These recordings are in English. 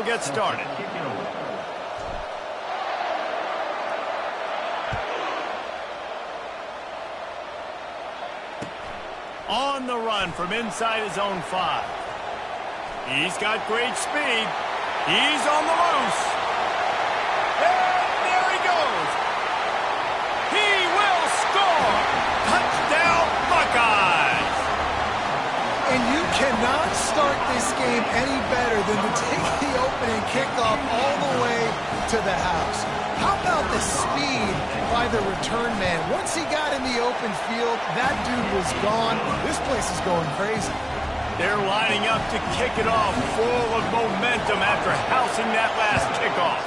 get started. On the run from inside his own 5. He's got great speed. He's on the loose. And there he goes. He will score. Touchdown, Buckeyes. And you cannot start this game any better than to take the opening kickoff all the way to the house. How about the speed by the return man? Once he got in the open field, that dude was gone. This place is going crazy. They're lining up to kick it off, full of momentum after housing that last kickoff.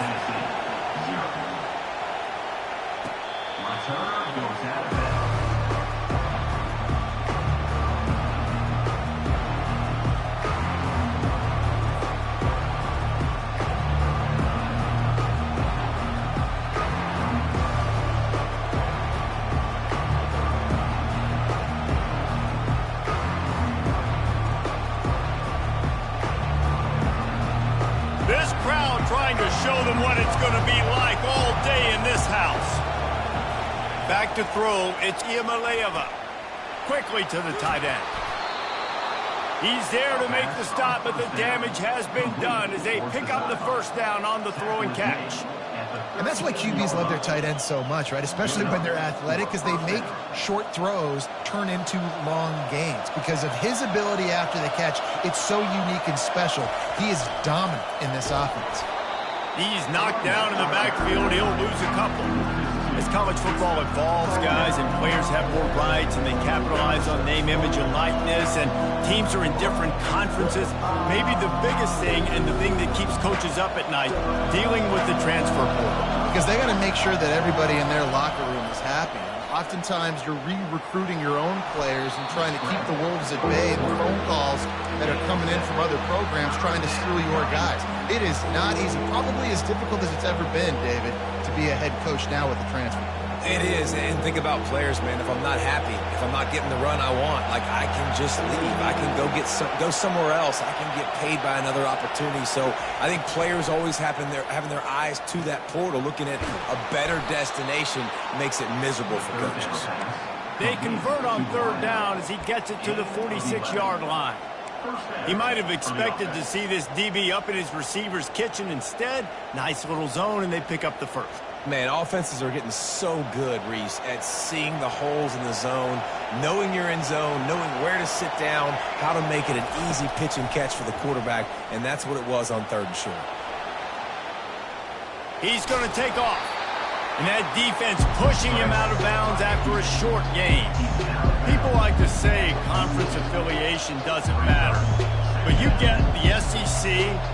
This crowd trying to show them what it's going to be like all day in this house. Back to throw, it's Iamaleava. Quickly to the tight end. He's there to make the stop, but the damage has been done as they pick up the first down on the throw and catch. And that's why QBs love their tight ends so much, right? Especially when they're athletic, because they make short throws turn into long gains. Because of his ability after the catch, it's so unique and special. He is dominant in this offense. He's knocked down in the backfield. He'll lose a couple. As college football evolves, guys, and players have more rights and they capitalize on name, image, and likeness, and teams are in different conferences, maybe the biggest thing and the thing that keeps coaches up at night, dealing with the transfer portal. Because they got to make sure that everybody in their locker room is happy. Oftentimes, you're re-recruiting your own players and trying to keep the wolves at bay and the phone calls that are coming in from other programs trying to steal your guys. It is not easy, probably as difficult as it's ever been, David, to be a head coach now with the transfer. It is, and think about players, man. If I'm not happy, if I'm not getting the run I want, like, I can just leave. I can go somewhere else. I can get paid by another opportunity. So I think players always having their eyes to that portal, looking at a better destination, makes it miserable for coaches. They convert on third down as he gets it to the 46-yard line. He might have expected to see this DB up in his receiver's kitchen. Instead, nice little zone, and they pick up the first. Man, offenses are getting so good, Reese, at seeing the holes in the zone, knowing you're in zone, knowing where to sit down, how to make it an easy pitch and catch for the quarterback, and that's what it was on third and short. He's going to take off. And that defense pushing him out of bounds after a short gain. People like to say conference affiliation doesn't matter. But you get the SEC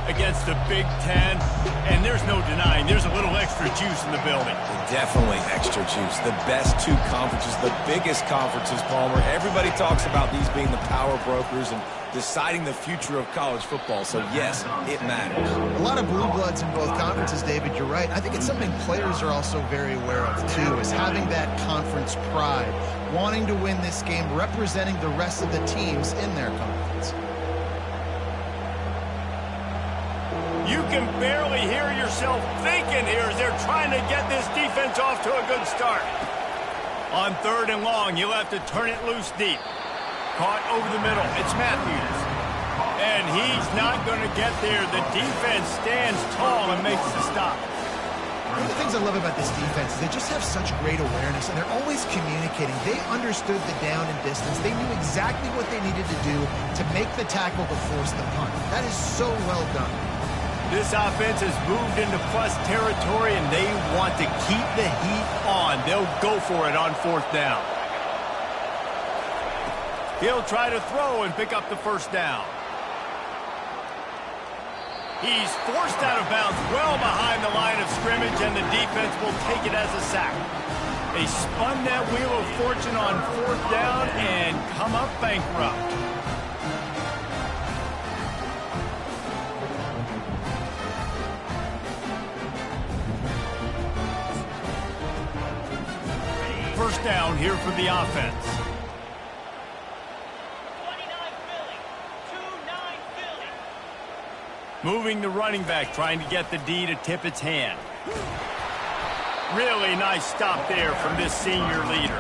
against the Big Ten, and there's no denying there's a little extra juice in the building. Definitely extra juice. The best two conferences, the biggest conferences, Palmer. Everybody talks about these being the power brokers and deciding the future of college football. So, yes, it matters. A lot of blue bloods in both conferences, David. You're right. I think it's something players are also very aware of, too, is having that conference pride, wanting to win this game, representing the rest of the teams in their conference. You can barely hear yourself thinking here as they're trying to get this defense off to a good start. On third and long, you'll have to turn it loose deep. Caught over the middle. It's Matthews. And he's not going to get there. The defense stands tall and makes the stop. One of the things I love about this defense is they just have such great awareness, and they're always communicating. They understood the down and distance. They knew exactly what they needed to do to make the tackle to force the punt. That is so well done. This offense has moved into plus territory, and they want to keep the heat on. They'll go for it on fourth down. He'll try to throw and pick up the first down. He's forced out of bounds well behind the line of scrimmage, and the defense will take it as a sack. They spun that wheel of fortune on fourth down and come up bankrupt. First down here for the offense. 29 Philly. 2-9 Philly. Moving the running back, trying to get the D to tip its hand. Really nice stop there from this senior leader.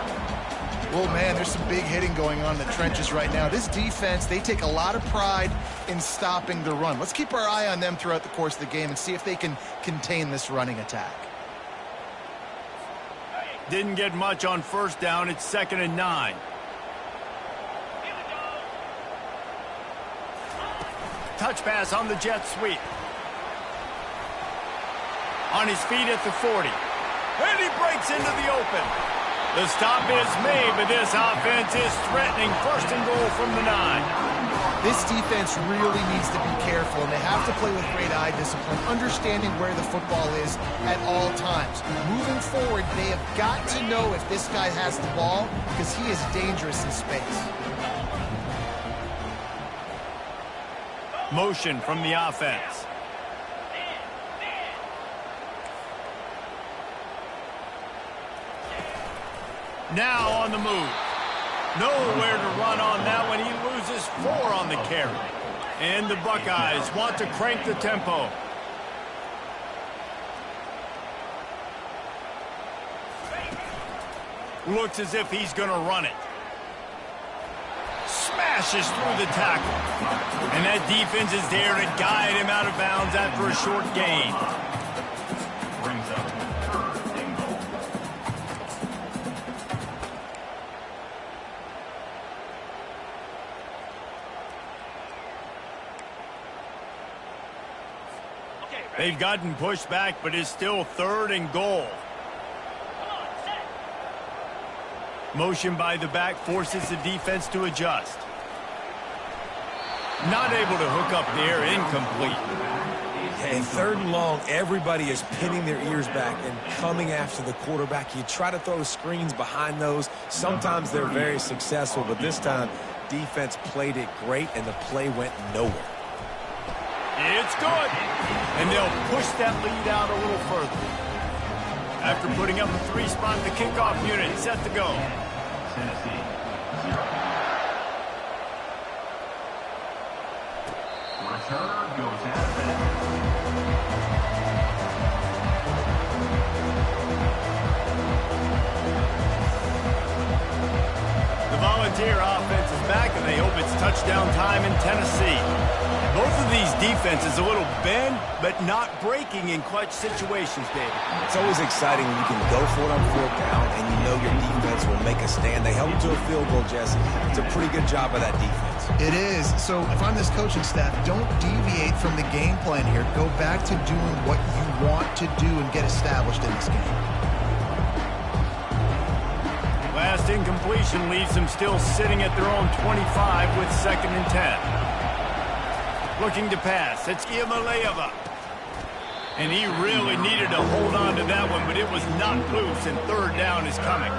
Well, man, there's some big hitting going on in the trenches right now. This defense, they take a lot of pride in stopping the run. Let's keep our eye on them throughout the course of the game and see if they can contain this running attack. Didn't get much on first down. It's 2nd and 9. Touch pass on the jet sweep. On his feet at the 40. And he breaks into the open. The stop is made, but this offense is threatening. 1st and goal from the 9. This defense really needs to be careful, and they have to play with great eye discipline, understanding where the football is at all times. Moving forward, they have got to know if this guy has the ball, because he is dangerous in space. Motion from the offense. Now on the move. Nowhere to run on that one. He loses 4 on the carry. And the Buckeyes want to crank the tempo. Looks as if he's going to run it. Smashes through the tackle. And that defense is there to guide him out of bounds after a short gain. Brings up 3rd and goal. They've gotten pushed back, but it's still 3rd and goal. Motion by the back forces the defense to adjust. Not able to hook up there, incomplete. And 3rd and long, everybody is pinning their ears back and coming after the quarterback. You try to throw screens behind those. Sometimes they're very successful, but this time, defense played it great, and the play went nowhere. It's good. And they'll push that lead out a little further. After putting up a 3-spot, the kickoff unit set to go. Tennessee. Returner goes out of bounds. The Volunteer offense is back, and they hope it's touchdown time in Tennessee. Both of these defenses a little bend, but not breaking in clutch situations, David. It's always exciting when you can go for it on 4th down and you know your defense will make a stand. They held to a field goal, Jesse. It's a pretty good job by that defense. It is. So if I'm this coaching staff, don't deviate from the game plan here. Go back to doing what you want to do and get established in this game. Last incompletion leaves them still sitting at their own 25 with 2nd and 10. Looking to pass. It's Iamaleava. And he really needed to hold on to that one, but it was not loose, and 3rd down is coming.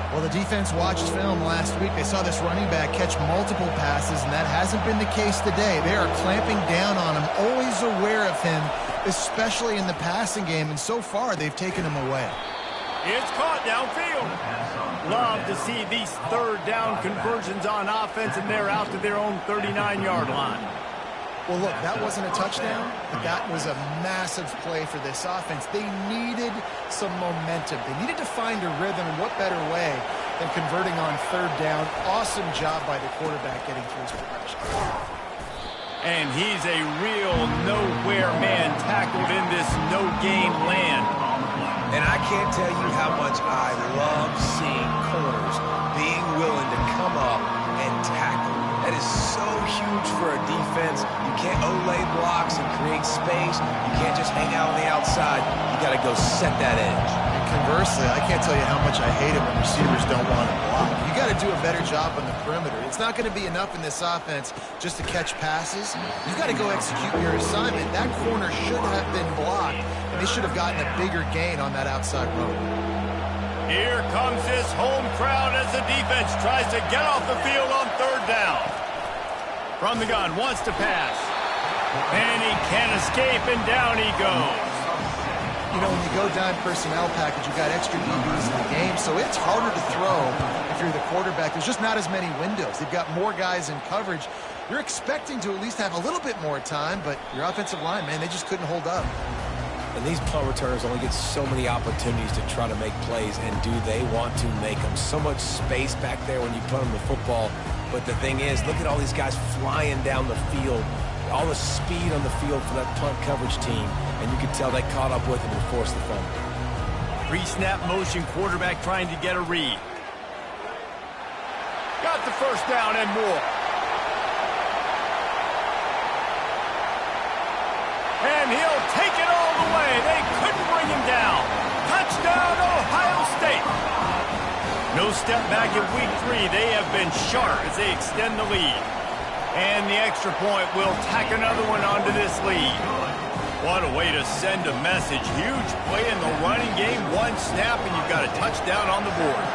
Well, the defense watched film last week. They saw this running back catch multiple passes, and that hasn't been the case today. They are clamping down on him, always aware of him, especially in the passing game, and so far they've taken him away. It's caught downfield. Love to see these 3rd down conversions on offense, and they're out to their own 39-yard line. Well, look, that wasn't a touchdown, but that was a massive play for this offense. They needed some momentum. They needed to find a rhythm, and what better way than converting on 3rd down. Awesome job by the quarterback getting through his progression. And he's a real nowhere man tackled in this no-gain land. And I can't tell you how much I love seeing corners being willing to come up and tackle. That is so huge for a defense. You can't olay blocks and create space. You can't just hang out on the outside. You got to go set that edge. And conversely, I can't tell you how much I hate it when receivers don't want to block. You got to do a better job on the perimeter. It's not going to be enough in this offense just to catch passes. You got to go execute your assignment. That corner should have been blocked, and they should have gotten a bigger gain on that outside road. Here comes this home crowd as the defense tries to get off the field on 3rd down. From the gun, wants to pass. And he can't escape, and down he goes. You know, when you go down personnel package, you got extra DBs in the game, so it's harder to throw if you're the quarterback. There's just not as many windows. They've got more guys in coverage. You're expecting to at least have a little bit more time, but your offensive line, man, they just couldn't hold up. And these punt returners only get so many opportunities to try to make plays, and do they want to make them? So much space back there when you punt them the football. But the thing is, look at all these guys flying down the field, all the speed on the field for that punt coverage team, and you can tell they caught up with him and forced the fumble. Pre-snap motion, quarterback trying to get a read. Got the first down and more. And he'll take it all the way. They couldn't bring him down. Touchdown, Ohio State. No step back in week 3. They have been sharp as they extend the lead. And the extra point will tack another one onto this lead. What a way to send a message. Huge play in the running game. One snap, and you've got a touchdown on the board.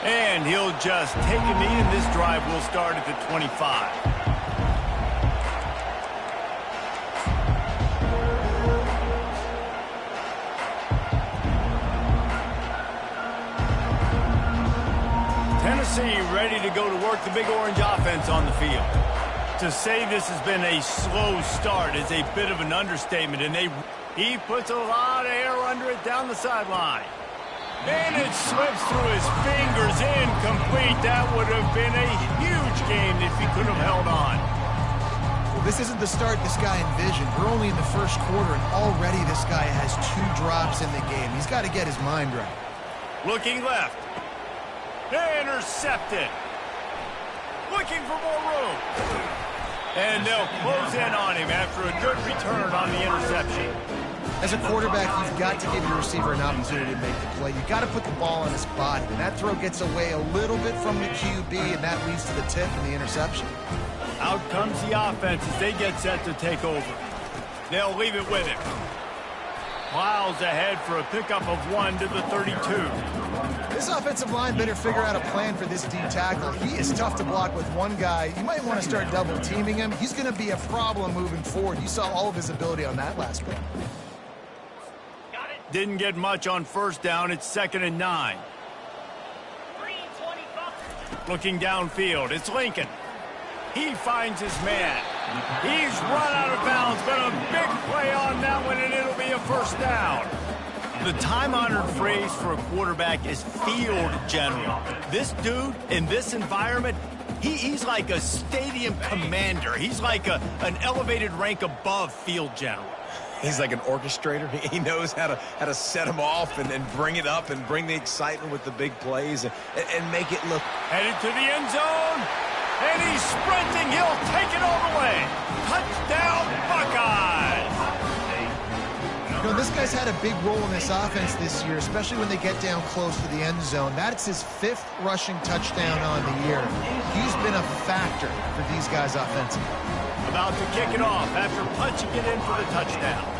And he'll just take a knee, and this drive will start at the 25. Tennessee ready to go to work the Big Orange offense on the field. To say this has been a slow start is a bit of an understatement, and he puts a lot of air under it down the sideline. And it slips through his fingers, incomplete. That would have been a huge game if he could have held on. Well, this isn't the start this guy envisioned. We're only in the first quarter, and already this guy has 2 drops in the game. He's got to get his mind right. Looking left. Intercepted. Looking for more room. And they'll close in on him after a good return on the interception. As a quarterback, you've got to give your receiver an opportunity to make the play. You've got to put the ball on his body. And that throw gets away a little bit from the QB, and that leads to the tip and the interception. Out comes the offense as they get set to take over. They'll leave it with him. Miles ahead for a pickup of 1 to the 32. This offensive line better figure out a plan for this D tackle. He is tough to block with one guy. You might want to start double teaming him. He's going to be a problem moving forward. You saw all of his ability on that last play. Didn't get much on first down. It's 2nd and 9. Looking downfield, it's Lincoln. He finds his man. He's run out of bounds, but a big play on that one, and it'll be a first down. The time-honored phrase for a quarterback is field general. This dude, in this environment, he's like a stadium commander. He's like an elevated rank above field general. He's like an orchestrator. He knows how to set them off and bring it up and bring the excitement with the big plays and make it look. Headed to the end zone, and he's sprinting. He'll take it all the way. Touchdown, Buckeyes! You know, this guy's had a big role in this offense this year, especially when they get down close to the end zone. That's his 5th rushing touchdown on the year. He's been a factor for these guys offensively. About to kick it off after punching it in for the touchdown.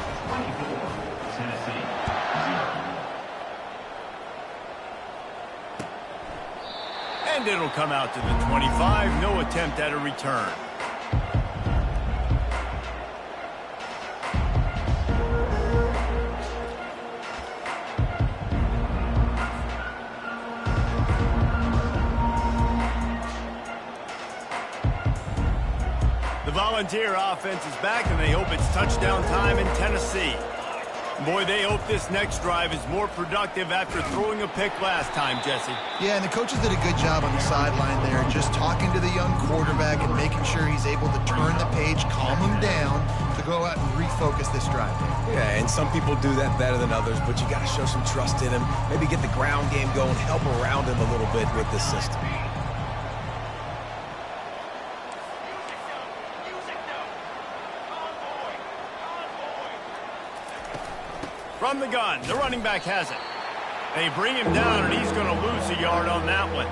And it'll come out to the 25. No attempt at a return. The Volunteer offense is back, and they hope it's touchdown time in Tennessee. Boy, they hope this next drive is more productive after throwing a pick last time, Jesse. Yeah, and the coaches did a good job on the sideline there, just talking to the young quarterback and making sure he's able to turn the page, calm him down, to go out and refocus this drive. Yeah, and some people do that better than others, but you got to show some trust in him, maybe get the ground game going, help around him a little bit with this system. From the gun, the running back has it. They bring him down, and he's going to lose a yard on that one.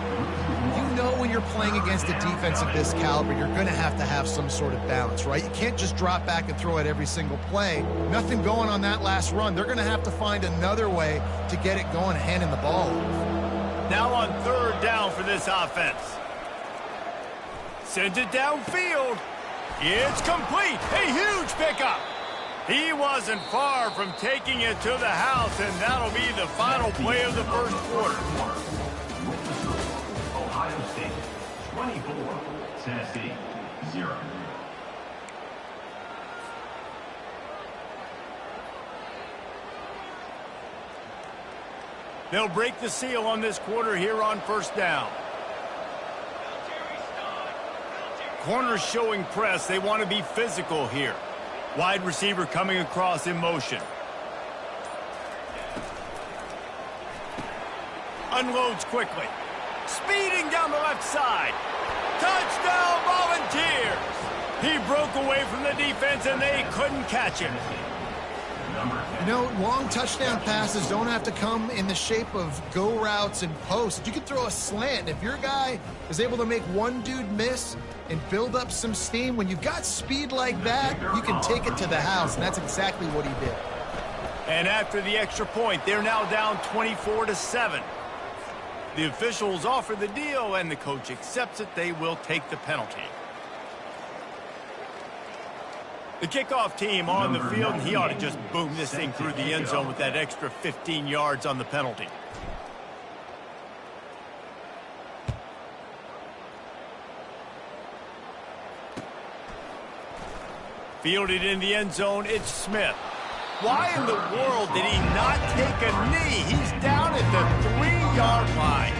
You know when you're playing against a defense of this caliber, you're going to have some sort of balance, right? You can't just drop back and throw it every single play. Nothing going on that last run. They're going to have to find another way to get it going, handing the ball. Now on 3rd down for this offense. Sends it downfield. It's complete. A huge pickup. He wasn't far from taking it to the house, and that'll be the final play of the first quarter. 24, Tennessee, 0. They'll break the seal on this quarter here on first down. Corners showing press. They want to be physical here. Wide receiver coming across in motion. Unloads quickly. Speeding down the left side. Touchdown Volunteers! He broke away from the defense and they couldn't catch him. You know, long touchdown passes don't have to come in the shape of go routes and posts. You can throw a slant. If your guy is able to make one dude miss and build up some steam, when you've got speed like that, you can take it to the house, and that's exactly what he did. And after the extra point, they're now down 24-7. The officials offer the deal, and the coach accepts it. They will take the penalty. The kickoff team on the field, and he ought to just boom this thing through the end zone with that extra 15 yards on the penalty. Fielded in the end zone, it's Smith. Why in the world did he not take a knee? He's down at the 3-yard line.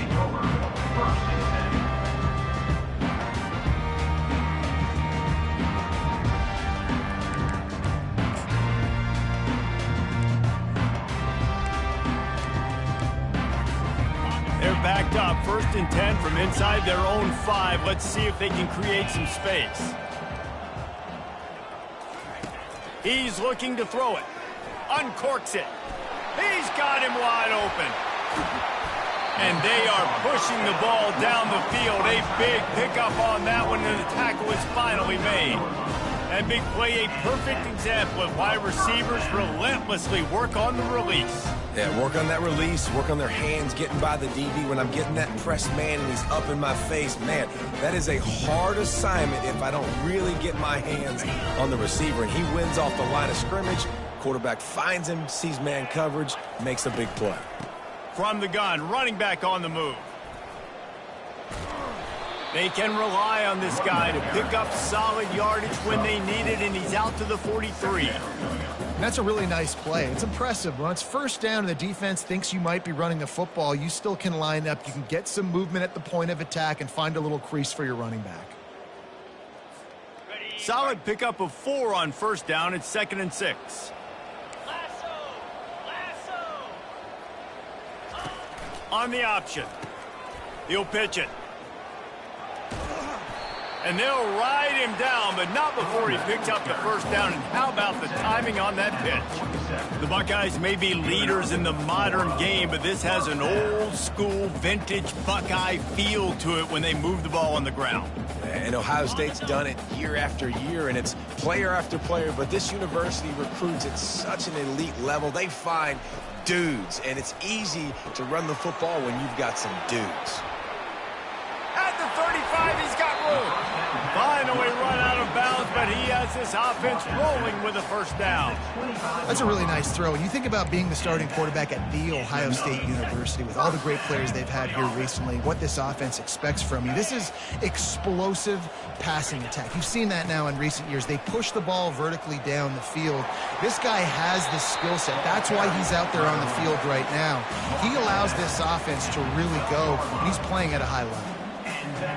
They're backed up, 1st and 10 from inside their own 5. Let's see if they can create some space. He's looking to throw it. Uncorks it. He's got him wide open. And they are pushing the ball down the field. A big pickup on that one, and the tackle is finally made. And big play, a perfect example of why receivers relentlessly work on the release. Yeah, work on that release, work on their hands, getting by the DB. When I'm getting that pressed man and he's up in my face, man, that is a hard assignment if I don't really get my hands on the receiver. And he wins off the line of scrimmage. Quarterback finds him, sees man coverage, makes a big play. From the gun, running back on the move. They can rely on this guy to pick up solid yardage when they need it, and he's out to the 43. That's a really nice play. It's impressive. When it's first down and the defense thinks you might be running the football, you still can line up. You can get some movement at the point of attack and find a little crease for your running back. Solid pickup of 4 on first down. It's 2nd and 6. On the option. He'll pitch it. And they'll ride him down, but not before he picks up the first down. And how about the timing on that pitch? The Buckeyes may be leaders in the modern game, but this has an old-school, vintage Buckeye feel to it when they move the ball on the ground. And Ohio State's done it year after year, and it's player after player, but this university recruits at such an elite level. They find dudes, and it's easy to run the football when you've got some dudes. At the 35, he's got room. Finally run out of bounds, but he has this offense rolling with a first down. That's a really nice throw. And you think about being the starting quarterback at the Ohio State University with all the great players they've had here recently, what this offense expects from you. This is explosive passing attack. You've seen that now in recent years. They push the ball vertically down the field. This guy has the skill set. That's why he's out there on the field right now. He allows this offense to really go, and he's playing at a high level.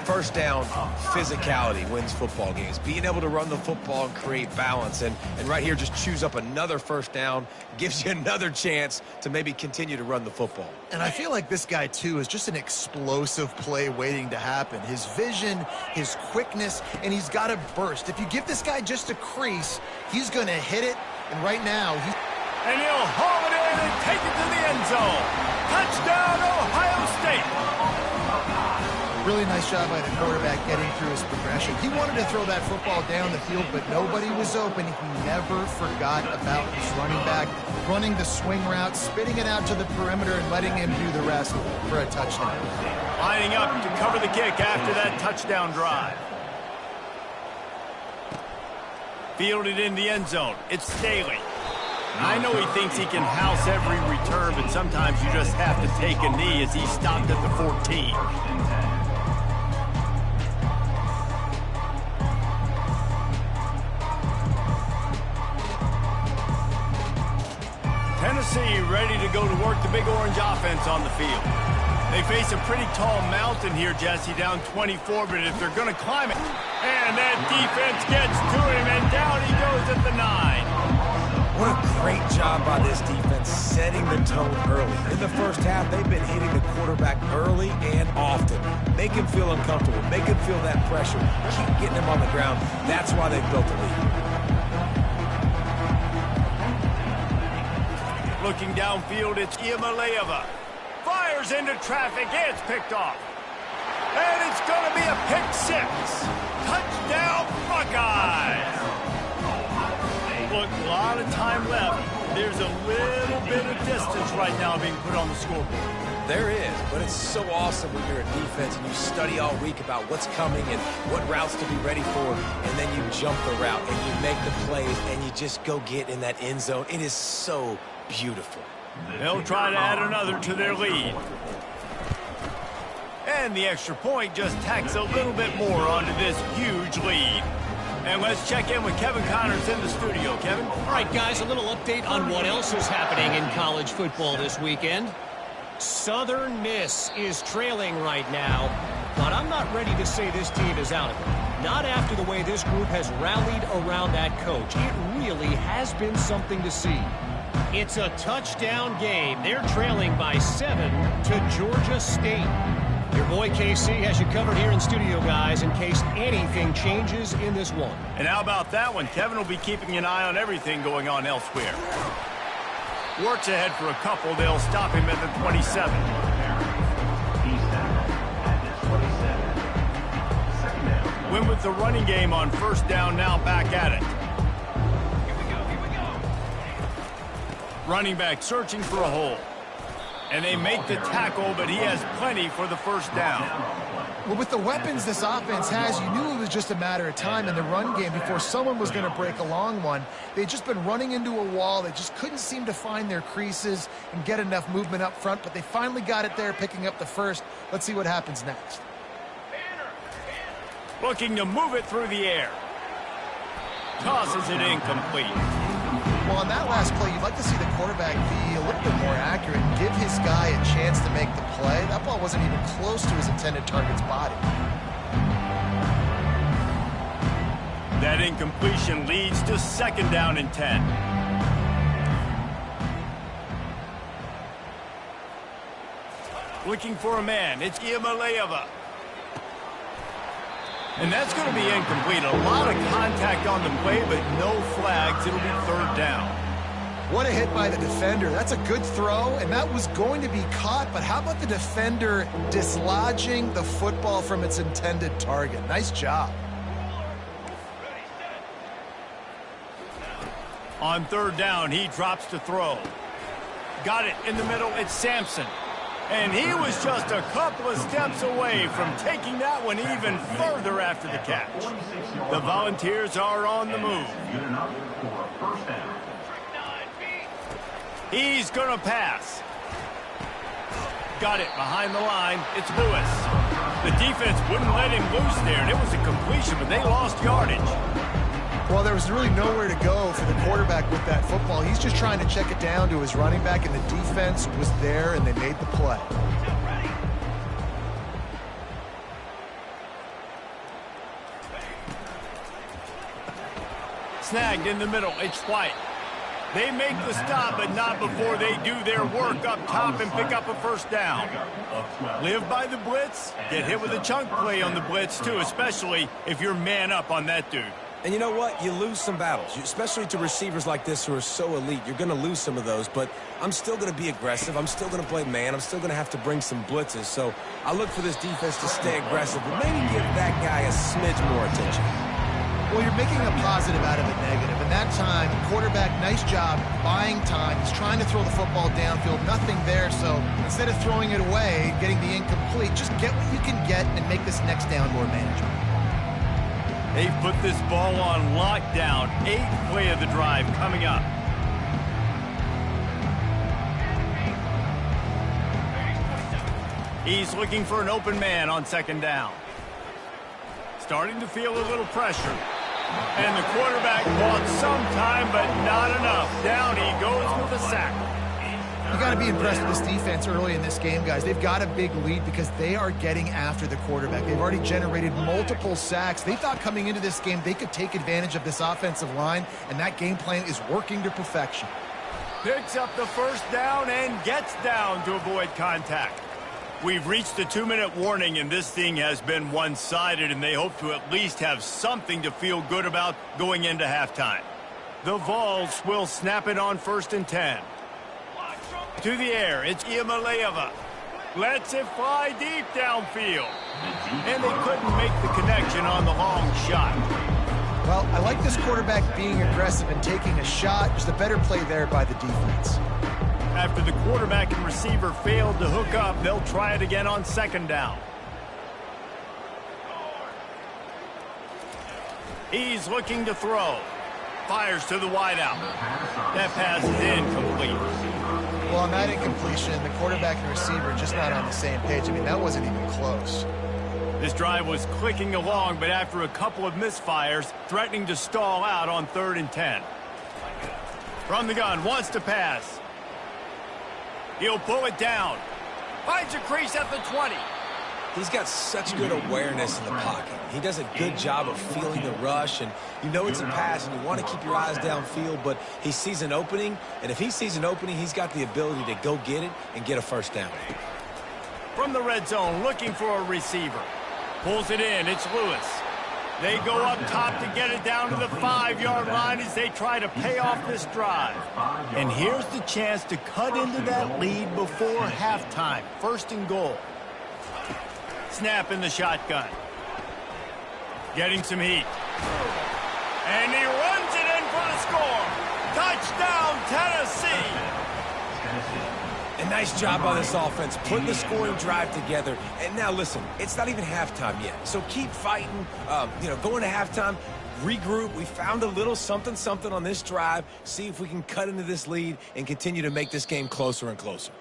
First down, physicality wins football games. Being able to run the football and create balance. And right here, just choose up another first down, gives you another chance to maybe continue to run the football. And I feel like this guy, too, is just an explosive play waiting to happen. His vision, his quickness, and he's got a burst. If you give this guy just a crease, he's going to hit it. And right now, and he'll haul it in and take it to the end zone. Touchdown, Ohio State. Really nice job by the quarterback getting through his progression. He wanted to throw that football down the field, but nobody was open. He never forgot about his running back, running the swing route, spitting it out to the perimeter, and letting him do the rest for a touchdown. Lining up to cover the kick after that touchdown drive. Fielded in the end zone. It's Staley. I know he thinks he can house every return, but sometimes you just have to take a knee as he stopped at the 14. USC ready to go to work the Big Orange offense on the field. They face a pretty tall mountain here, Jesse, down 24, but if they're going to climb it, and that defense gets to him, and down he goes at the 9. What a great job by this defense setting the tone early. In the first half, they've been hitting the quarterback early and often. Make him feel uncomfortable. Make him feel that pressure. Keep getting him on the ground. That's why they've built a lead. Looking downfield, it's Iamaleava. Fires into traffic. It's picked off. And it's going to be a pick 6. Touchdown, Buckeyes. Look, a lot of time left. There's a little bit of distance right now being put on the scoreboard. There is, but it's so awesome when you're a defense and you study all week about what's coming and what routes to be ready for, and then you jump the route and you make the plays and you just go get in that end zone. It is so beautiful. They'll try to add another to their lead. And the extra point just tacks a little bit more onto this huge lead. And let's check in with Kevin Connors in the studio. Kevin? All right, guys, a little update on what else is happening in college football this weekend. Southern Miss is trailing right now, but I'm not ready to say this team is out of it. Not after the way this group has rallied around that coach. It really has been something to see. It's a touchdown game. They're trailing by 7 to Georgia State. Your boy KC has you covered here in studio, guys, in case anything changes in this one. And how about that one? Kevin will be keeping an eye on everything going on elsewhere. Works ahead for a couple. They'll stop him at the 27. Win with the running game on first down, now back at it. Here we go. Running back searching for a hole. And they make the tackle, but he has plenty for the first down. Well, with the weapons this offense has, you knew it was just a matter of time in the run game before someone was going to break a long one. They'd just been running into a wall. They just couldn't seem to find their creases and get enough movement up front, but they finally got it there, picking up the first. Let's see what happens next. Looking to move it through the air. Tosses it incomplete. Well, on that last play, you'd like to see the quarterback be a little bit more accurate and give his guy a chance to make the play. That ball wasn't even close to his intended target's body. That incompletion leads to second down and 10. Looking for a man. It's Iamaleava. And that's going to be incomplete. A lot of contact on the play, but no flags. It'll be third down. What a hit by the defender. That's a good throw, and that was going to be caught, but how about the defender dislodging the football from its intended target? Nice job. On third down, he drops to throw. Got it in the middle. It's Sampson. And he was just a couple of steps away from taking that one even further after the catch. The Volunteers are on the move. He's going to pass. Got it behind the line. It's Lewis. The defense wouldn't let him loose there, and it was a completion, but they lost yardage. Well, there was really nowhere to go for the quarterback with that football. He's just trying to check it down to his running back, and the defense was there, and they made the play. Snagged in the middle. It's White. They make the stop, but not before they do their work up top and pick up a first down. Live by the blitz. Get hit with a chunk play on the blitz, too, especially if you're man up on that dude. And you know what? You lose some battles, especially to receivers like this who are so elite. You're going to lose some of those, but I'm still going to be aggressive. I'm still going to play man. I'm still going to have to bring some blitzes. So I look for this defense to stay aggressive, but maybe give that guy a smidge more attention. Well, you're making a positive out of a negative. And that time, quarterback, nice job buying time. He's trying to throw the football downfield. Nothing there, so instead of throwing it away, getting the incomplete, just get what you can get and make this next down more manageable. They've put this ball on lockdown. 8th play of the drive coming up. He's looking for an open man on second down. Starting to feel a little pressure. And the quarterback bought some time, but not enough. Down he goes with the sack. You got to be impressed with this defense early in this game, guys. They've got a big lead because they are getting after the quarterback. They've already generated multiple sacks. They thought coming into this game they could take advantage of this offensive line, and that game plan is working to perfection. Picks up the first down and gets down to avoid contact. We've reached the 2-minute warning, and this thing has been one-sided, and they hope to at least have something to feel good about going into halftime. The Vols will snap it on 1st and 10. To the air, it's Iamaleava. Lets it fly deep downfield. And they couldn't make the connection on the long shot. Well, I like this quarterback being aggressive and taking a shot. Just a better play there by the defense. After the quarterback and receiver failed to hook up, they'll try it again on 2nd down. He's looking to throw. Fires to the wideout. That pass is incomplete. Well, on that incompletion, the quarterback and receiver just not on the same page. I mean, that wasn't even close. This drive was clicking along, but after a couple of misfires, threatening to stall out on 3rd and 10. From the gun, wants to pass. He'll pull it down. Finds a crease at the 20. He's got such good awareness in the pocket. He does a good job of feeling the rush, and you know it's a pass, and you want to keep your eyes downfield, but he sees an opening, and if he sees an opening, he's got the ability to go get it and get a first down. From the red zone, looking for a receiver. Pulls it in, it's Lewis. They go up top to get it down to the 5-yard line as they try to pay off this drive. And here's the chance to cut into that lead before halftime. 1st and goal. Snap in the shotgun. Getting some heat. And he runs it in for the score. Touchdown, Tennessee. A nice job by this offense, putting the scoring drive together. And now listen, it's not even halftime yet. So keep fighting, going to halftime, regroup. We found a little something on this drive. See if we can cut into this lead and continue to make this game closer and closer.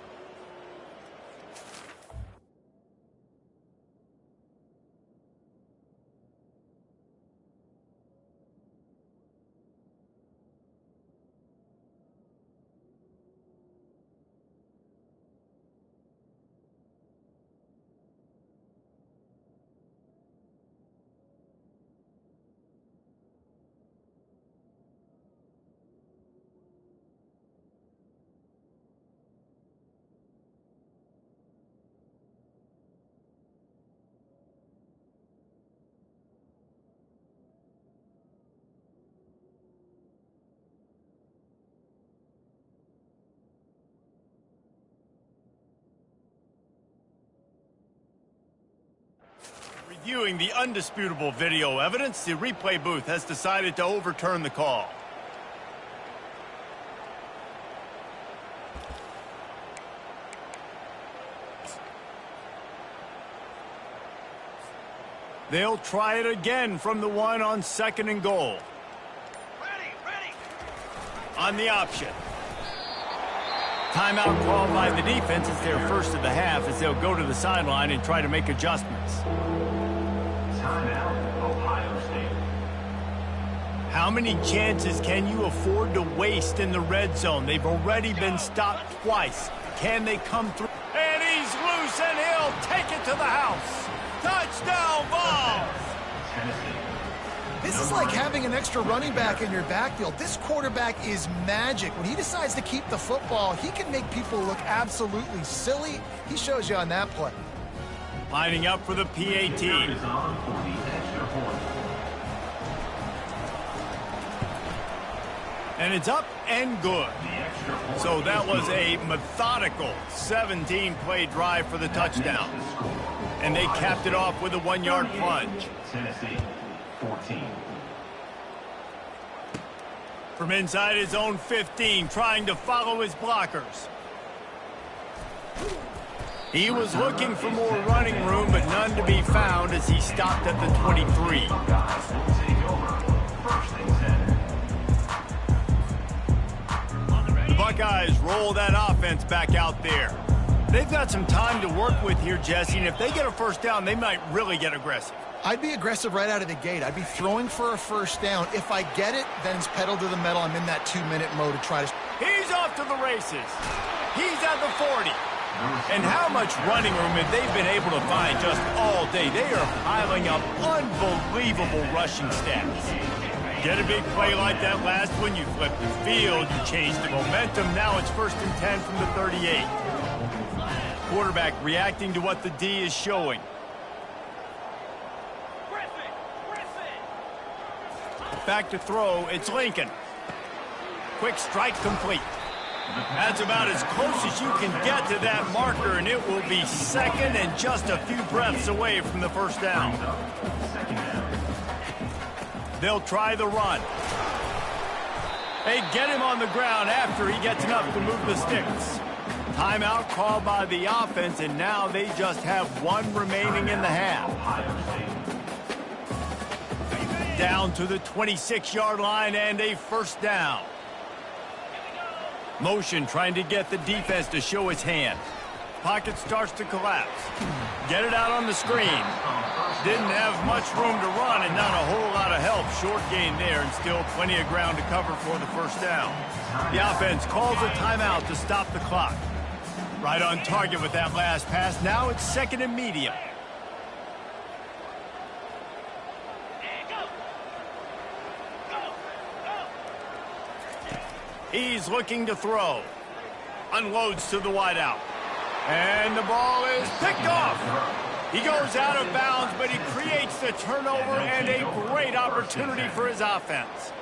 Reviewing the undisputable video evidence, the replay booth has decided to overturn the call. They'll try it again from the one on 2nd and goal. Ready. On the option. Timeout called by the defense. It's their first of the half as they'll go to the sideline and try to make adjustments. Timeout, Ohio State. How many chances can you afford to waste in the red zone? They've already been stopped twice. Can they come through? And he's loose, and he'll take it to the house. Touchdown, Vols! This is like having an extra running back in your backfield. This quarterback is magic. When he decides to keep the football, he can make people look absolutely silly. He shows you on that play. Lining up for the PAT. And it's up and good. So that was a methodical 17-play drive for the touchdown. And they capped it off with a 1-yard plunge. Tennessee, 14. From inside his own 15, trying to follow his blockers. He was looking for more running room, but none to be found as he stopped at the 23. The Buckeyes roll that offense back out there. They've got some time to work with here, Jesse, and if they get a first down, they might really get aggressive. I'd be aggressive right out of the gate. I'd be throwing for a first down. If I get it, then it's pedal to the metal. I'm in that 2-minute mode to try to... He's off to the races. He's at the 40. And how much running room have they been able to find just all day? They are piling up unbelievable rushing stats. Get a big play like that last one, you flip the field, you change the momentum. Now it's 1st and 10 from the 38. Quarterback reacting to what the D is showing. Back to throw, it's Lincoln. Quick strike complete. That's about as close as you can get to that marker, and it will be 2nd and just a few breaths away from the 1st down. They'll try the run. They get him on the ground after he gets enough to move the sticks. Timeout called by the offense, and now they just have 1 remaining in the half. Down to the 26-yard line and a 1st down. Motion trying to get the defense to show his hand. Pocket starts to collapse. Get it out on the screen. Didn't have much room to run and not a whole lot of help. Short gain there and still plenty of ground to cover for the 1st down. The offense calls a timeout to stop the clock. Right on target with that last pass. Now it's 2nd and medium. He's looking to throw. Unloads to the wideout. And the ball is picked off. He goes out of bounds, but he creates the turnover and a great opportunity for his offense.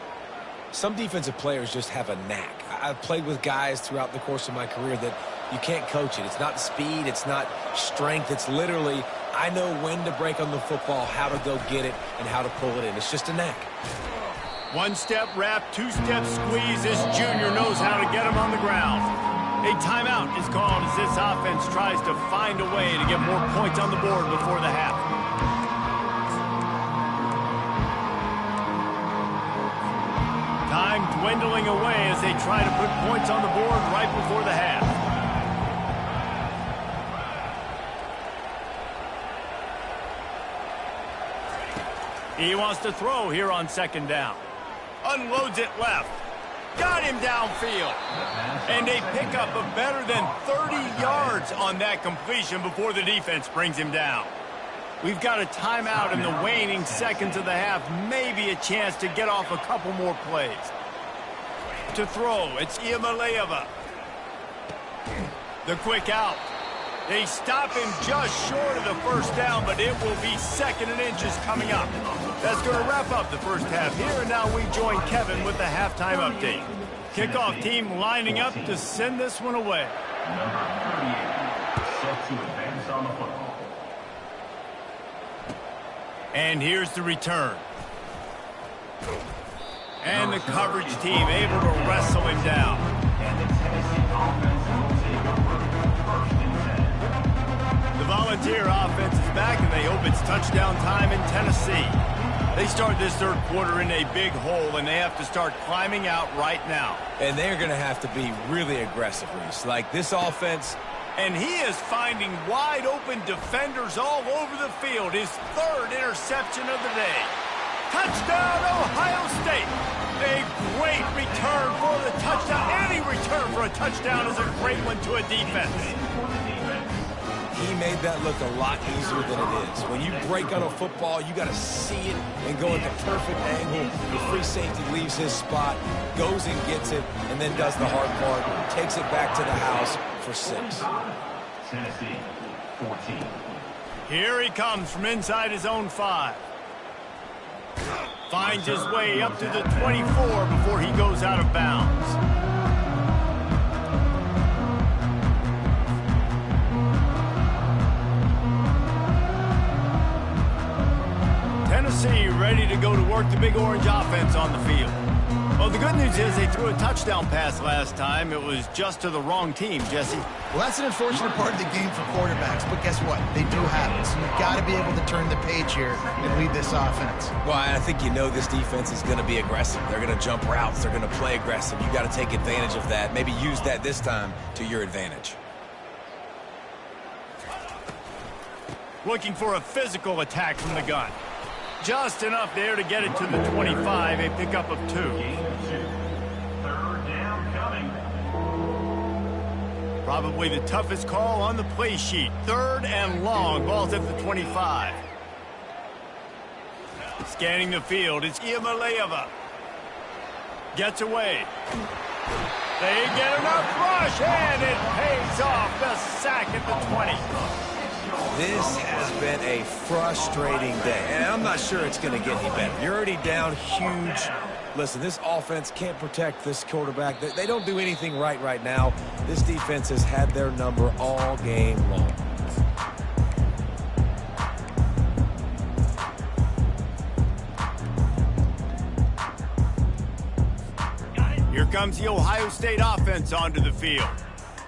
Some defensive players just have a knack. I've played with guys throughout the course of my career that you can't coach it. It's not speed. It's not strength. It's literally, I know when to break on the football, how to go get it, and how to pull it in. It's just a knack. 1-step wrap, 2-step squeeze. This junior knows how to get him on the ground. A timeout is called as this offense tries to find a way to get more points on the board before the half. Time dwindling away as they try to put points on the board right before the half. He wants to throw here on 2nd down. Unloads it left. Got him downfield. And a pickup of better than 30 yards on that completion before the defense brings him down. We've got a timeout in the waning seconds of the half. Maybe a chance to get off a couple more plays. To throw, it's Iamaleava. The quick out. They stop him just short of the 1st down, but it will be 2nd and inches coming up. That's going to wrap up the 1st half here, and now we join Kevin with the halftime update. Kickoff team lining up to send this one away. Number 38, set to advance on the football. And here's the return. And the coverage team able to wrestle him down. And the Tennessee offense will take over 1st and 10. The Volunteer offense is back, and they hope it's touchdown time in Tennessee. They start this 3rd quarter in a big hole, and they have to start climbing out right now. And they're going to have to be really aggressive, Reese. Like this offense. And he is finding wide-open defenders all over the field. His 3rd interception of the day. Touchdown, Ohio State. A great return for the touchdown. Any return for a touchdown is a great one to a defense. He made that look a lot easier than it is. When you break on a football, you got to see it and go at the perfect angle. The free safety leaves his spot, goes and gets it, and then does the hard part, takes it back to the house for 6. Tennessee, 14. Here he comes from inside his own 5. Finds his way up to the 24 before he goes out of bounds. Tennessee ready to go to work the Big Orange offense on the field. Well, the good news is they threw a touchdown pass last time. It was just to the wrong team, Jesse. Well, that's an unfortunate part of the game for quarterbacks, but guess what? They do have it, so you've got to be able to turn the page here and lead this offense. Well, I think this defense is going to be aggressive. They're going to jump routes. They're going to play aggressive. You got to take advantage of that. Maybe use that this time to your advantage. Looking for a physical attack from the gun. Just enough there to get it to the 25, a pickup of 2. Gain of 2. 3rd down coming. Probably the toughest call on the play sheet. 3rd and long. Ball's at the 25. Scanning the field, it's Iamaleava. Gets away. They get enough rush, and it pays off. The sack at the 20. This has been a frustrating day, and I'm not sure it's going to get any better. You're already down huge. Listen, this offense can't protect this quarterback. They don't do anything right now. This defense has had their number all game long. Here comes the Ohio State offense onto the field.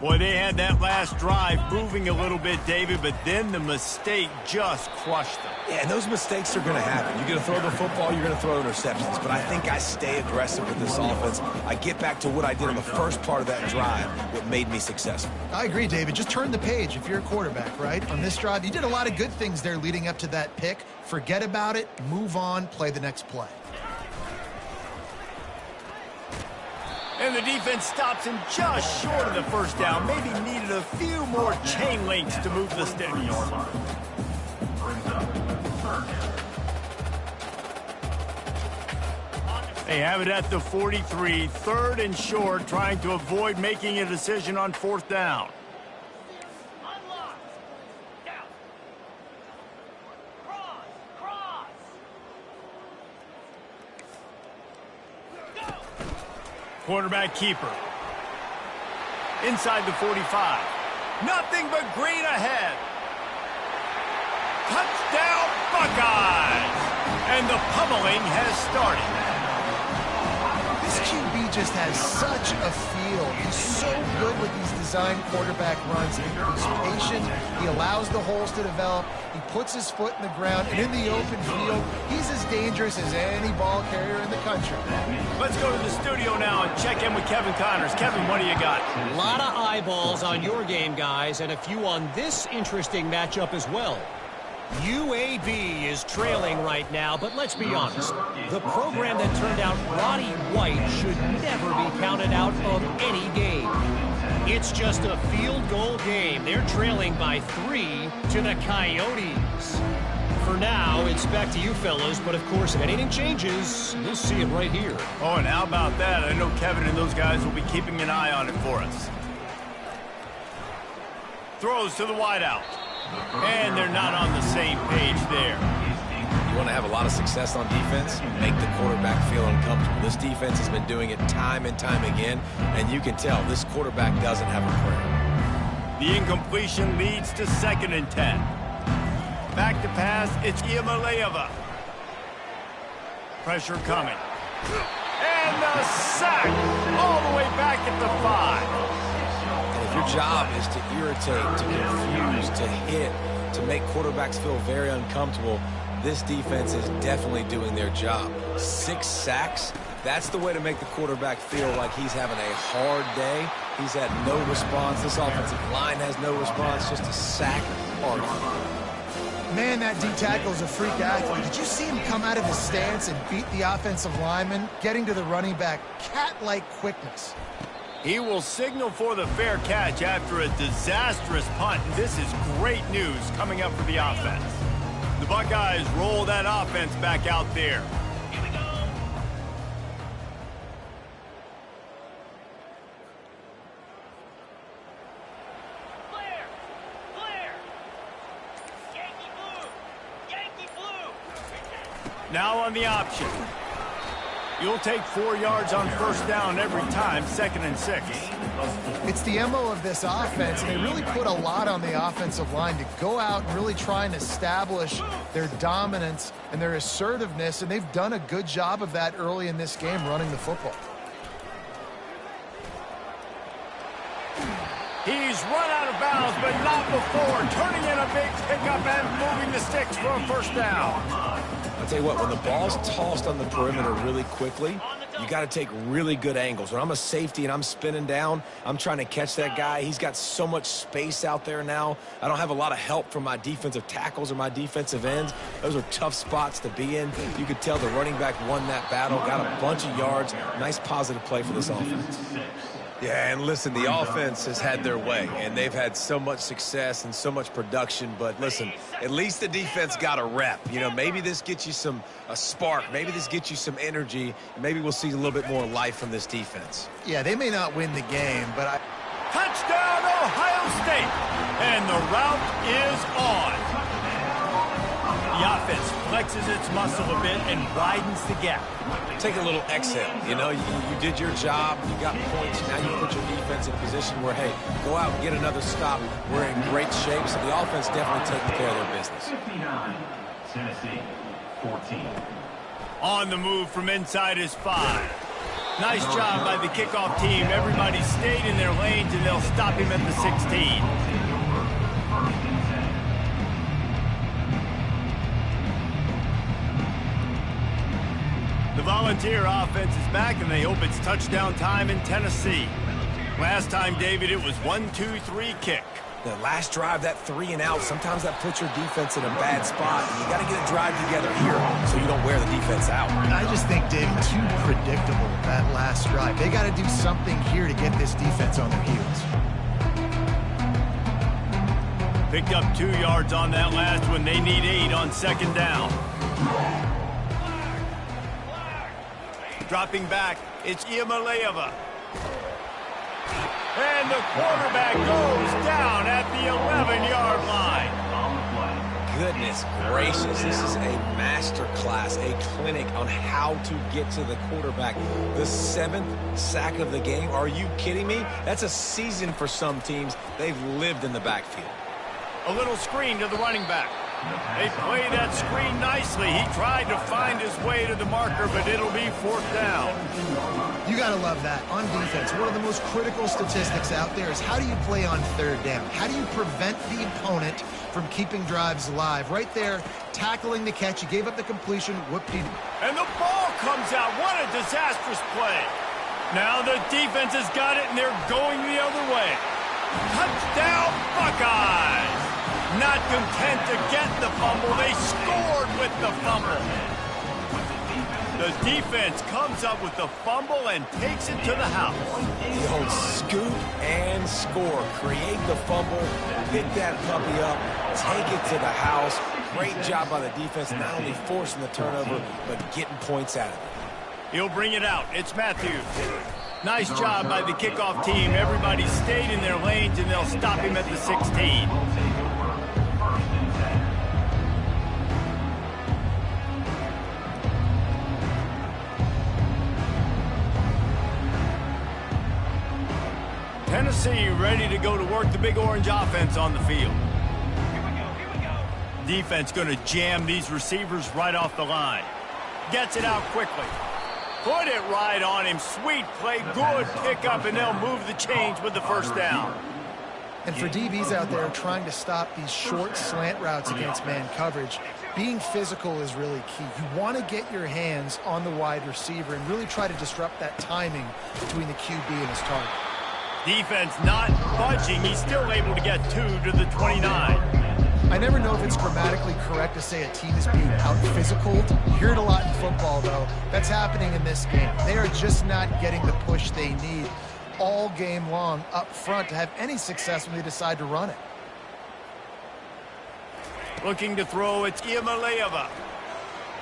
Boy, they had that last drive moving a little bit, David, but then the mistake just crushed them. Yeah, and those mistakes are going to happen. You're going to throw the football, you're going to throw interceptions. But I think I stay aggressive with this offense. I get back to what I did in the first part of that drive, what made me successful. I agree, David. Just turn the page if you're a quarterback, right? On this drive, you did a lot of good things there leading up to that pick. Forget about it, move on, play the next play. And the defense stops him just short of the first down. Maybe needed a few more chain links to move the sticks. They have it at the 43, 3rd and short, trying to avoid making a decision on 4th down. Quarterback keeper. Inside the 45. Nothing but green ahead. Touchdown, Buckeyes! And the pummeling has started. This QB just has such a feel. He's so good with these design quarterback runs. He's patient. He allows the holes to develop. He puts his foot in the ground. And in the open field, he's as dangerous as any ball carrier in the country. Let's go to the studio now and check in with Kevin Connors. Kevin, what do you got? A lot of eyeballs on your game, guys, and a few on this interesting matchup as well. UAB is trailing right now, but let's be honest. The program that turned out Roddy White should never be counted out of any game. It's just a field goal game. They're trailing by 3 to the Coyotes. For now, it's back to you fellas, but of course, if anything changes, you'll see it right here. Oh, and how about that? I know Kevin and those guys will be keeping an eye on it for us. Throws to the wideout. And they're not on the same page there. You want to have a lot of success on defense, make the quarterback feel uncomfortable. This defense has been doing it time and time again, and you can tell this quarterback doesn't have a prayer. The incompletion leads to 2nd and 10. Back to pass, it's Iamaleava. Pressure coming. And the sack all the way back at the 5. And if your job is to irritate, to confuse, to hit, to make quarterbacks feel very uncomfortable, this defense is definitely doing their job. 6 sacks, that's the way to make the quarterback feel like he's having a hard day. He's had no response. This offensive line has no response, just a sack party. Man, that D tackle is a freak athlete. Did you see him come out of his stance and beat the offensive lineman, getting to the running back? Cat-like quickness. He will signal for the fair catch after a disastrous punt. And this is great news coming up for the offense. The Buckeyes roll that offense back out there. Here we go. Clear! Clear! Yankee blue! Yankee blue! Now on the option. You'll take 4 yards on 1st down every time, 2nd and 6. It's the MO of this offense, and they really put a lot on the offensive line to go out and really try and establish their dominance and their assertiveness, and they've done a good job of that early in this game running the football. He's run out of bounds, but not before. Turning in a big pickup and moving the sticks for a 1st down. I'll tell you what, when the ball's tossed on the perimeter really quickly, you got to take really good angles. When I'm a safety and I'm spinning down, I'm trying to catch that guy. He's got so much space out there now. I don't have a lot of help from my defensive tackles or my defensive ends. Those are tough spots to be in. You could tell the running back won that battle, got a bunch of yards. Nice positive play for this offense. Yeah, and listen, the offense has had their way, and they've had so much success and so much production. But listen, at least the defense got a rep. You know, maybe this gets you a spark. Maybe this gets you some energy. Maybe we'll see a little bit more life from this defense. Yeah, they may not win the game, but Touchdown, Ohio State! And the route is on. The offense flexes its muscle a bit and widens the gap. Take a little exhale. You know, you did your job. You got points. Now you put your defense in a position where, hey, go out and get another stop. We're in great shape, so the offense definitely taking care of their business. 59, Tennessee, 14. On the move from inside is 5. Nice job by the kickoff team. Everybody stayed in their lanes, and they'll stop him at the 16. The Volunteer offense is back, and they hope it's touchdown time in Tennessee. Last time, David, it was 1-2-3 kick. The last drive, that 3 and out, sometimes that puts your defense in a bad spot. And you got to get a drive together here so you don't wear the defense out. I just think, David, too predictable, that last drive. They got to do something here to get this defense on their heels. Picked up 2 yards on that last one. They need 8 on second down. Dropping back, it's Iamaleava. And the quarterback goes down at the 11-yard line. Goodness gracious, this is a master class, a clinic on how to get to the quarterback. The 7th sack of the game. Are you kidding me? That's a season for some teams. They've lived in the backfield. A little screen to the running back. They play that screen nicely. He tried to find his way to the marker, but it'll be 4th down. You got to love that. On defense, one of the most critical statistics out there is how do you play on 3rd down? How do you prevent the opponent from keeping drives alive? Right there, tackling the catch. You gave up the completion. Whoop-de-doo. And the ball comes out. What a disastrous play. Now the defense has got it, and they're going the other way. Touchdown, Buckeyes! Not content to get the fumble, they scored with the fumble. The defense comes up with the fumble and takes it to the house. The old scoop and score. Create the fumble, pick that puppy up, take it to the house. Great job by the defense, not only forcing the turnover, but getting points out of it. He'll bring it out. It's Matthews. Nice job by the kickoff team. Everybody stayed in their lanes, and they'll stop him at the 16. Tennessee ready to go to work the Big Orange offense on the field. Defense going to jam these receivers right off the line. Gets it out quickly. Put it right on him. Sweet play. Good pickup, and they'll move the chains with the 1st down. And for DBs out there trying to stop these short slant routes against man coverage, being physical is really key. You want to get your hands on the wide receiver and really try to disrupt that timing between the QB and his target. Defense not budging. He's still able to get 2 to the 29. I never know if it's grammatically correct to say a team is being out-physicaled. You hear it a lot in football, though. That's happening in this game. They are just not getting the push they need all game long up front to have any success when they decide to run it. Looking to throw, it's Iamaleava.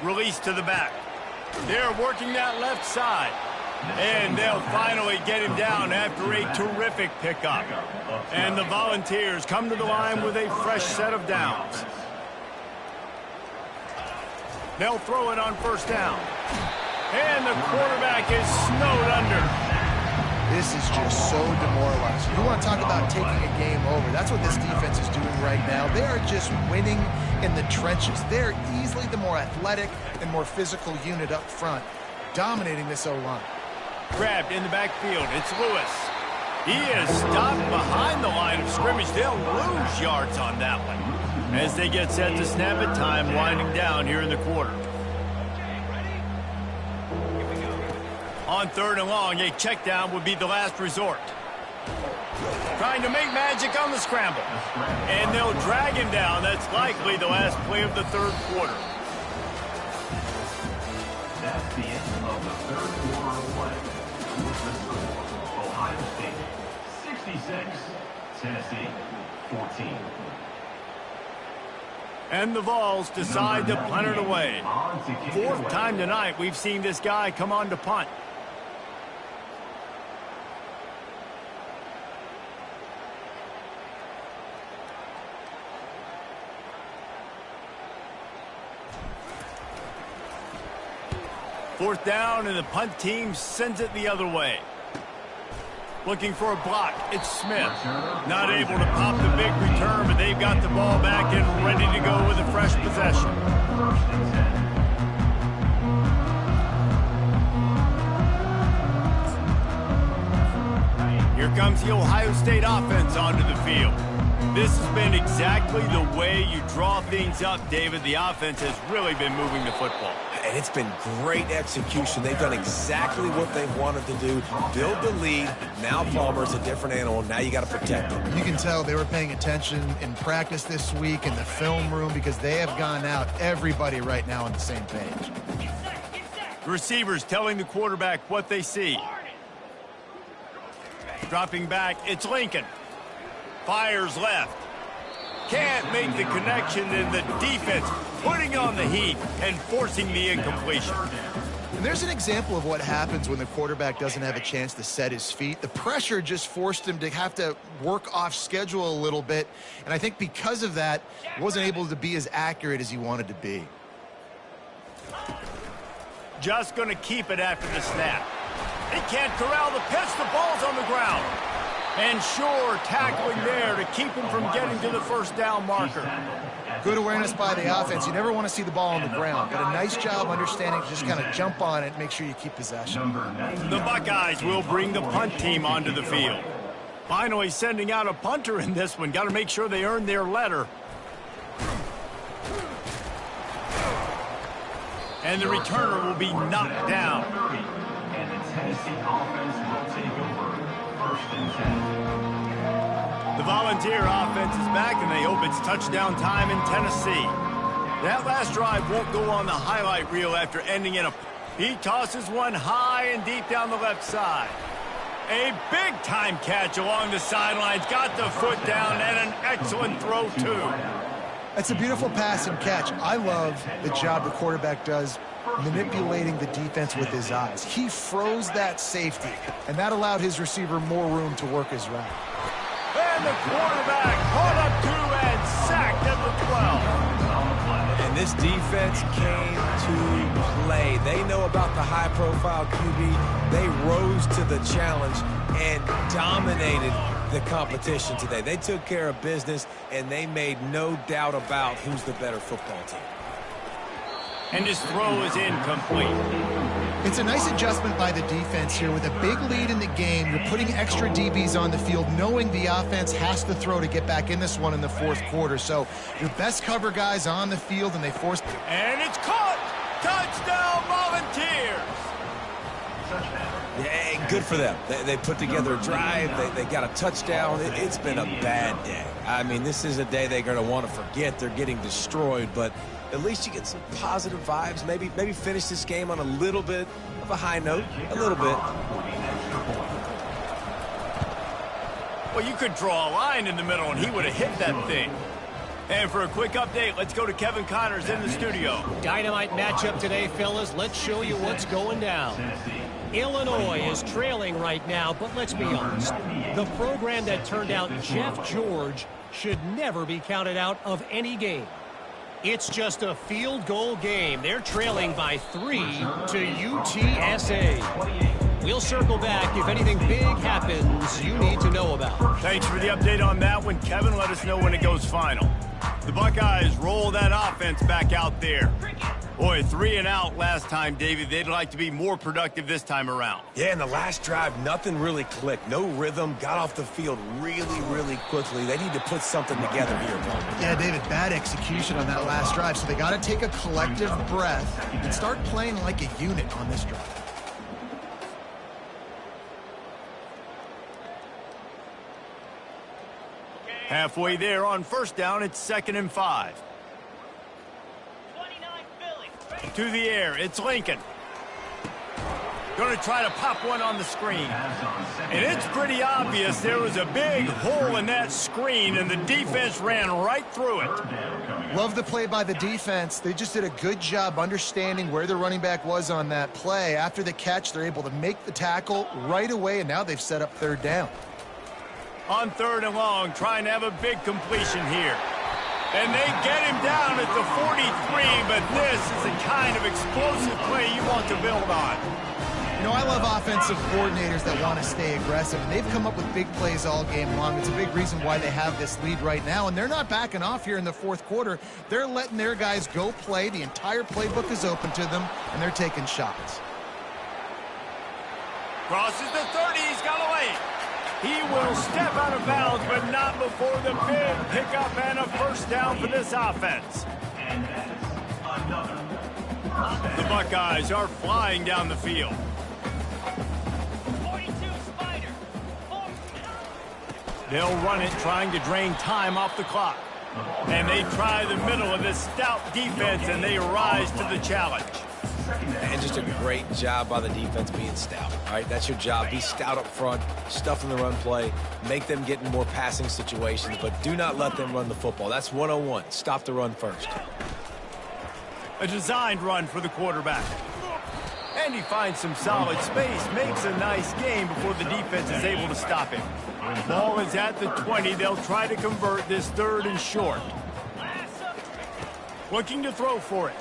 Release to the back. They're working that left side. And they'll finally get him down after a terrific pickup. And the Volunteers come to the line with a fresh set of downs. They'll throw it on 1st down. And the quarterback is snowed under. This is just so demoralizing. You want to talk about taking a game over. That's what this defense is doing right now. They are just winning in the trenches. They're easily the more athletic and more physical unit up front, dominating this O-line. Grabbed in the backfield. It's Lewis. He is stopped behind the line of scrimmage. They'll lose yards on that one. As they get set to snap it, time winding down here in the quarter. On 3rd and long, a check down would be the last resort. Trying to make magic on the scramble. And they'll drag him down. That's likely the last play of the 3rd quarter. That's the end of the 3rd quarter of play. The score, Ohio State 66, Tennessee 14. And the Vols decide to punt it away. Fourth time tonight we've seen this guy come on to punt. Fourth down, and the punt team sends it the other way. Looking for a block. It's Smith. Not able to pop the big return, but they've got the ball back and ready to go with a fresh possession. Here comes the Ohio State offense onto the field. This has been exactly the way you draw things up, David. The offense has really been moving the football. And it's been great execution. They've done exactly what they've wanted to do. Build the lead. Now Palmer's a different animal. Now you got to protect him. You can tell they were paying attention in practice this week in the film room because they have gone out, everybody right now on the same page. The receivers telling the quarterback what they see. Dropping back, it's Lincoln. Fires left. Can't make the connection, and the defense putting on the heat and forcing the incompletion. And there's an example of what happens when the quarterback doesn't have a chance to set his feet. The pressure just forced him to have to work off schedule a little bit, and I think because of that, he wasn't able to be as accurate as he wanted to be. Just going to keep it after the snap. He can't corral the pitch. The ball's on the ground. And sure, tackling there to keep him from getting to the first down marker. Good awareness by the offense. You never want to see the ball on the ground, but a nice job understanding to just kind of jump on it and make sure you keep possession. The Buckeyes will bring the punt team onto the field. Finally sending out a punter in this one. Got to make sure they earn their letter. And the returner will be knocked down. And the Tennessee offense will take over. First and 10. The Volunteer offense is back, and they hope it's touchdown time in Tennessee. That last drive won't go on the highlight reel after ending in a... He tosses one high and deep down the left side. A big-time catch along the sidelines. Got the foot down, and an excellent throw, too. It's a beautiful pass and catch. I love the job the quarterback does manipulating the defense with his eyes. He froze that safety, and that allowed his receiver more room to work his route. And the quarterback caught up to and sacked at the 12. And this defense came to play. They know about the high-profile QB. They rose to the challenge and dominated the competition today. They took care of business, and they made no doubt about who's the better football team. And his throw is incomplete. It's a nice adjustment by the defense here. With a big lead in the game, you're putting extra DBs on the field, knowing the offense has to throw to get back in this one in the fourth quarter. So your best cover guys on the field, and they forced... And it's caught! Touchdown, Volunteers! Yeah, good for them. They put together a drive. They got a touchdown. It's been a bad day. I mean, this is a day they're going to want to forget. They're getting destroyed, but at least you get some positive vibes. Maybe finish this game on a little bit of a high note. A little bit. Well, you could draw a line in the middle, and he would have hit that thing. And for a quick update, let's go to Kevin Connors in the studio. Dynamite matchup today, fellas. Let's show you what's going down. Illinois is trailing right now, but let's be honest. The program that turned out Jeff George should never be counted out of any game. It's just a field goal game. They're trailing by 3 to UTSA. We'll circle back if anything big happens you need to know about. Thanks for the update on that one, Kevin. Let us know when it goes final. The Buckeyes roll that offense back out there. Boy, 3 and out last time, David. They'd like to be more productive this time around. Yeah, in the last drive, nothing really clicked. No rhythm. Got off the field really, really quickly. They need to put something together here, Paul. Yeah, David, bad execution on that last drive. So they got to take a collective breath and start playing like a unit on this drive. Halfway there on first down, it's 2nd and 5. To the air, it's Lincoln. Going to try to pop one on the screen. And it's pretty obvious there was a big hole in that screen, and the defense ran right through it. Love the play by the defense. They just did a good job understanding where the running back was on that play. After the catch, they're able to make the tackle right away, and now they've set up third down. On 3rd and long, trying to have a big completion here. And they get him down at the 43, but this is the kind of explosive play you want to build on. You know, I love offensive coordinators that want to stay aggressive, and they've come up with big plays all game long. It's a big reason why they have this lead right now, and they're not backing off here in the 4th quarter. They're letting their guys go play. The entire playbook is open to them, and they're taking shots. Crosses the 30, he's got away. He will step out of bounds, but not before the big pickup and a first down for this offense. And that is another first down. The Buckeyes are flying down the field. 42 Spider. They'll run it, trying to drain time off the clock. And they try the middle of this stout defense, and they rise to the challenge. And just a great job by the defense being stout. All right, that's your job. Be stout up front, stuff in the run play, make them get in more passing situations, but do not let them run the football. That's 101. Stop the run first. A designed run for the quarterback. And he finds some solid space, makes a nice game before the defense is able to stop him. Ball is at the 20. They'll try to convert this 3rd and short. Looking to throw for it.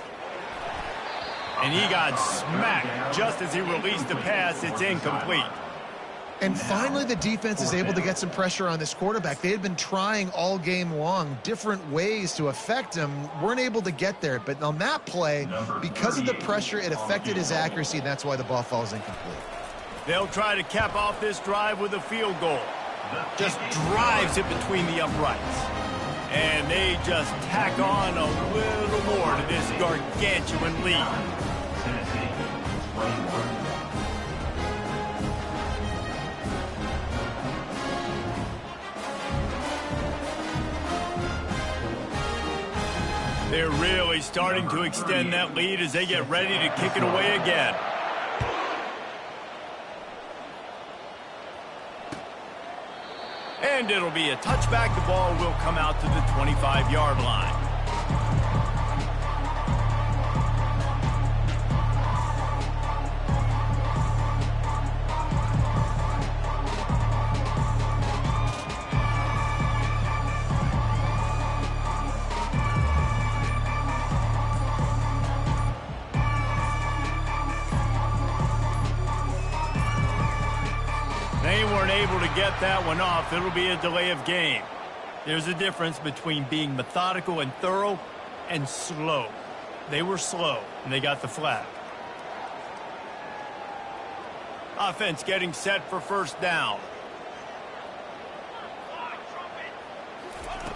And he got smacked just as he released the pass. It's incomplete. And finally, the defense is able to get some pressure on this quarterback. They had been trying all game long different ways to affect him. Weren't able to get there. But on that play, because of the pressure, it affected his accuracy, and that's why the ball falls incomplete. They'll try to cap off this drive with a field goal. Just drives it between the uprights. And they just tack on a little more to this gargantuan lead. Tennessee, 21. They're really starting to extend that lead as they get ready to kick it away again. And it'll be a touchback. The ball will come out to the 25-yard line. They weren't able to get that one off. It'll be a delay of game. There's a difference between being methodical and thorough and slow. They were slow, and they got the flag. Offense getting set for first down.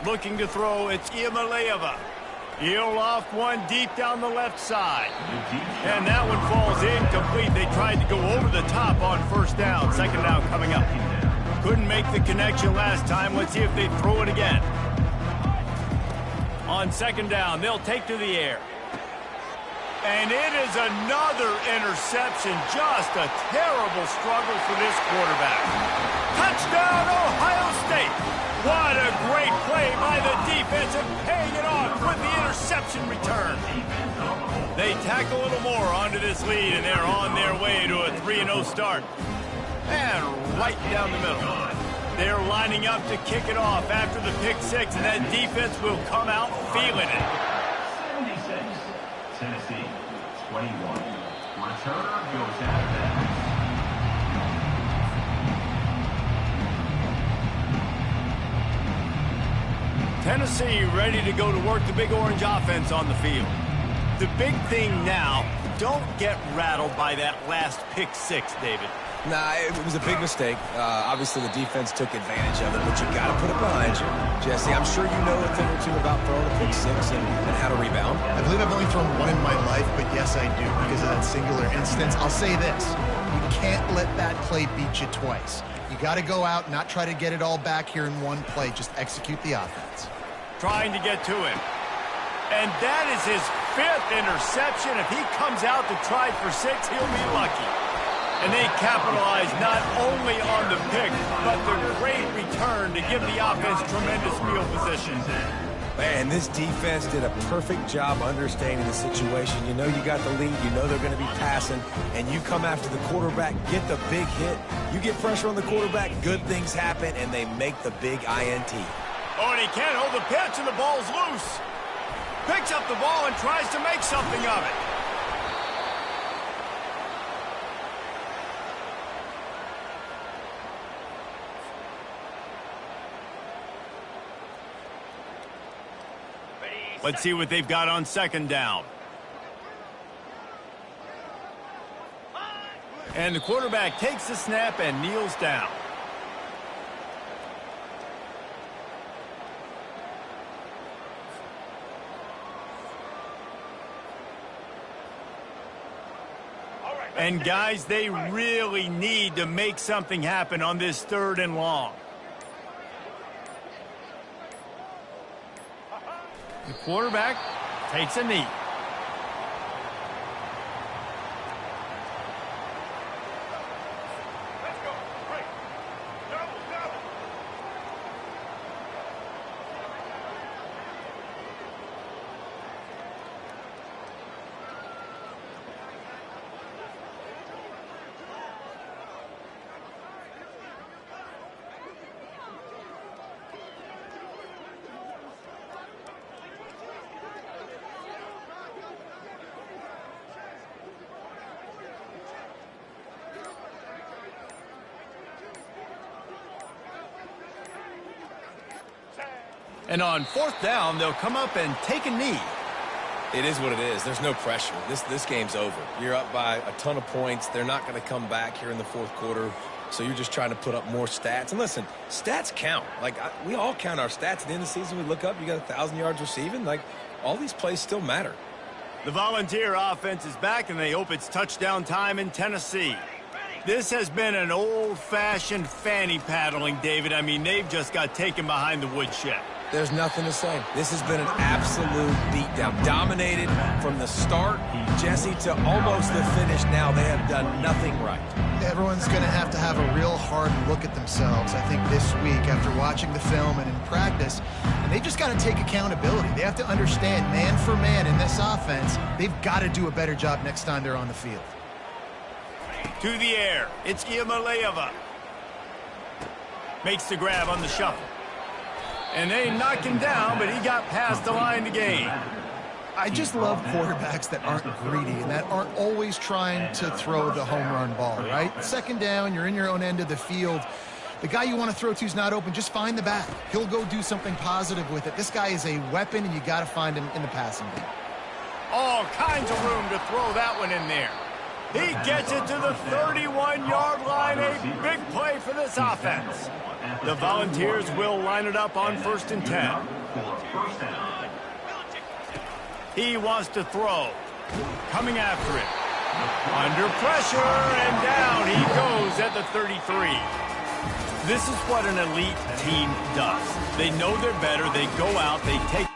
Looking to throw, it's Iamaleava. He'll loft one deep down the left side. And that one falls incomplete. They tried to go over the top on first down. Second down coming up. Couldn't make the connection last time. Let's see if they throw it again. On second down, they'll take to the air. And it is another interception. Just a terrible struggle for this quarterback. Touchdown, Ohio State. What a great play by the defense and paying it off with the interception return. They tack a little more onto this lead, and they're on their way to a 3-0 start. And right down the middle. They're lining up to kick it off after the pick six, and that defense will come out feeling it. 76, Tennessee, 21. Returner goes out of bounds. Tennessee ready to go to work the Big Orange offense on the field. The big thing now, don't get rattled by that last pick six, David. Nah, it was a big mistake. Obviously, the defense took advantage of it, but you got to put it behind you. Jesse, I'm sure you know a thing or two about throwing a pick six and how to rebound. I believe I've only thrown one in my life, but yes, I do because of that singular instance. I'll say this. You can't let that play beat you twice. You got to go out, not try to get it all back here in one play. Just execute the offense. Trying to get to him. And that is his 5th interception. If he comes out to try for 6, he'll be lucky. capitalize not only on the pick, but the great return to give the offense tremendous field position. Man, this defense did a perfect job understanding the situation. You know you got the lead, you know they're going to be passing, and you come after the quarterback, get the big hit. You get pressure on the quarterback, good things happen, and they make the big INT. Oh, and he can't hold the pitch, and the ball's loose. Picks up the ball and tries to make something of it. Let's see what they've got on second down. And the quarterback takes the snap and kneels down. And guys, they really need to make something happen on this 3rd and long. The quarterback takes a knee. And on 4th down, they'll come up and take a knee. It is what it is. There's no pressure. This game's over. You're up by a ton of points. They're not going to come back here in the 4th quarter. So you're just trying to put up more stats. And listen, stats count. Like, we all count our stats. At the end of the season, we look up, you got 1,000 yards receiving. Like, all these plays still matter. The Volunteer offense is back, and they hope it's touchdown time in Tennessee. This has been an old-fashioned fanny paddling, David. I mean, they've just got taken behind the woodshed. There's nothing to say. This has been an absolute beatdown. Dominated from the start, Jesse, to almost the finish now. They have done nothing right. Everyone's going to have a real hard look at themselves, I think, this week after watching the film and in practice. And they've just got to take accountability. They have to understand, man for man in this offense, they've got to do a better job next time they're on the field. To the air, it's Iamaleava. Makes the grab on the shuffle. And they knocked him down, but he got past the line to gain. I just love quarterbacks that aren't greedy and that aren't always trying to throw the home run ball, right? 2nd down, you're in your own end of the field. The guy you want to throw to is not open. Just find the back. He'll go do something positive with it. This guy is a weapon, and you got to find him in the passing game. All kinds of room to throw that one in there. He gets it to the 31-yard line. A big play for this offense. The Volunteers will line it up on 1st and 10. He wants to throw. Coming after it. Under pressure, and down he goes at the 33. This is what an elite team does. They know they're better. They go out. They take